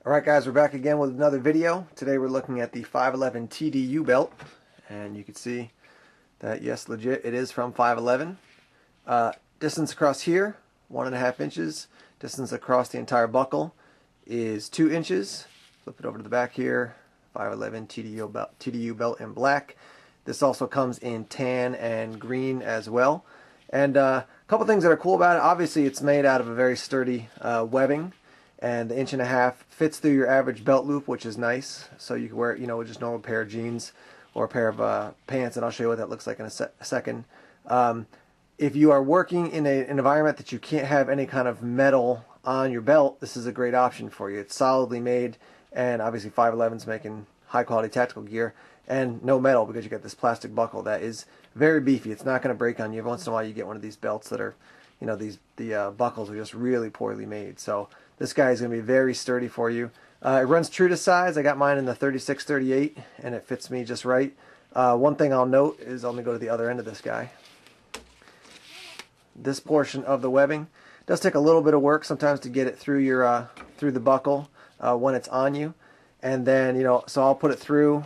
Alright guys, we're back again with another video. Today we're looking at the 511 TDU belt, and you can see that yes, legit, it is from 511. Distance across here, 1.5 inches. Distance across the entire buckle is 2 inches. Flip it over to the back here, 511 TDU belt in black. This also comes in tan and green as well. And a couple things that are cool about it. Obviously it's made out of a very sturdy webbing. And the 1.5 inch fits through your average belt loop, which is nice. So you can wear it, with just normal pair of jeans or a pair of pants, and I'll show you what that looks like in a second. If you are working in an environment that you can't have any kind of metal on your belt, this is a great option for you. It's solidly made, and obviously 511's making high quality tactical gear, and no metal because you got this plastic buckle that is very beefy. It's not going to break on you. Every once in a while you get one of these belts that are, the buckles are just really poorly made. So this guy is going to be very sturdy for you. It runs true to size. I got mine in the 36-38, and it fits me just right. One thing I'll note is, let me go to the other end of this guy. This portion of the webbing does take a little bit of work sometimes to get it through your through the buckle when it's on you, and then so I'll put it through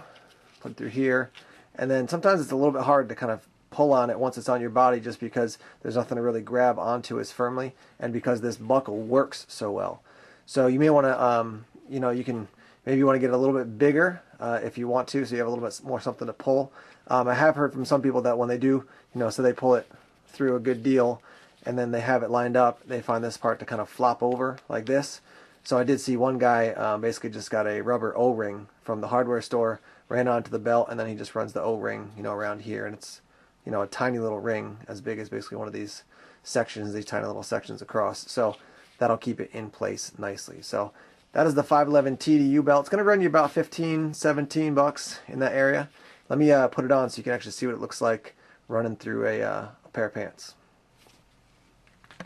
here, and then sometimes it's a little bit hard to kind of pull on it once it's on your body, just because there's nothing to really grab onto as firmly, and because this buckle works so well. So you may want to, you can maybe want to get it a little bit bigger if you want to, so you have a little bit more something to pull. I have heard from some people that when they do, so they pull it through a good deal, and then they have it lined up, they find this part to kind of flop over like this. So I did see one guy basically just got a rubber O-ring from the hardware store, ran onto the belt, and then he just runs the O-ring, around here, and it's a tiny little ring as big as basically one of these sections, these tiny little sections across. So that'll keep it in place nicely. So that is the 511 TDU belt. It's going to run you about 15, 17 bucks in that area. Let me put it on so you can actually see what it looks like running through a pair of pants.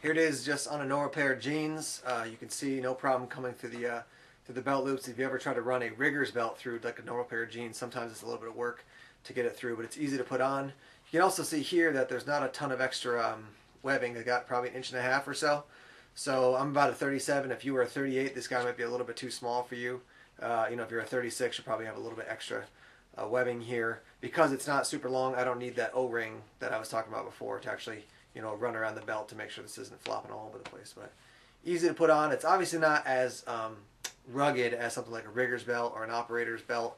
Here it is, just on a normal pair of jeans. You can see no problem coming through the belt loops. If you ever try to run a rigger's belt through like a normal pair of jeans, sometimes it's a little bit of work to get it through, but it's easy to put on. You can also see here that there's not a ton of extra webbing. I got probably 1.5 inches or so. So I'm about a 37. If you were a 38, this guy might be a little bit too small for you. If you're a 36, you probably have a little bit extra webbing here. Because it's not super long, I don't need that O-ring that I was talking about before to actually, run around the belt to make sure this isn't flopping all over the place. But easy to put on. It's obviously not as rugged as something like a rigger's belt or an operator's belt,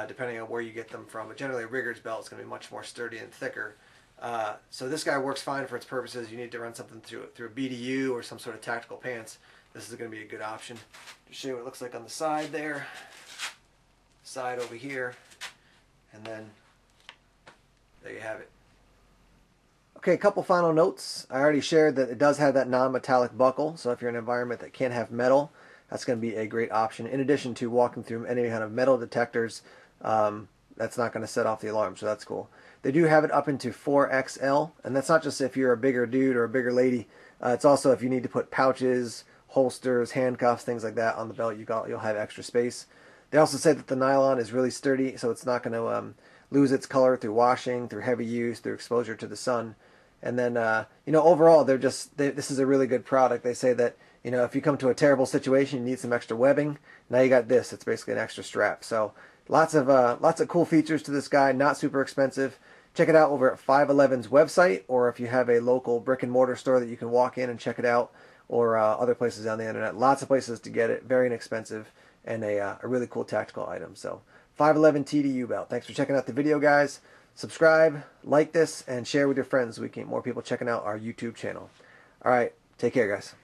depending on where you get them from. But generally a rigger's belt is going to be much more sturdy and thicker. So this guy works fine for its purposes. You need to run something through a BDU or some sort of tactical pants. This is going to be a good option. Just show you what it looks like on the side there. Side over here. And then there you have it. Okay, a couple final notes. I already shared that it does have that non-metallic buckle, so if you're in an environment that can't have metal, that's going to be a great option. In addition to walking through any kind of metal detectors, that's not going to set off the alarm, so that's cool. They do have it up into 4XL, and that's not just if you're a bigger dude or a bigger lady. It's also if you need to put pouches, holsters, handcuffs, things like that on the belt, you'll have extra space. They also say that the nylon is really sturdy, so it's not going to lose its color through washing, through heavy use, through exposure to the sun. And then, overall, this is a really good product. They say that, if you come to a terrible situation, you need some extra webbing. Now you got this. It's basically an extra strap. So lots of cool features to this guy. Not super expensive. Check it out over at 511's website, or if you have a local brick and mortar store that you can walk in and check it out, or other places on the internet. Lots of places to get it. Very inexpensive, and a really cool tactical item. So 511 TDU belt. Thanks for checking out the video, guys. Subscribe, like this, and share with your friends so we can get more people checking out our YouTube channel. All right, take care, guys.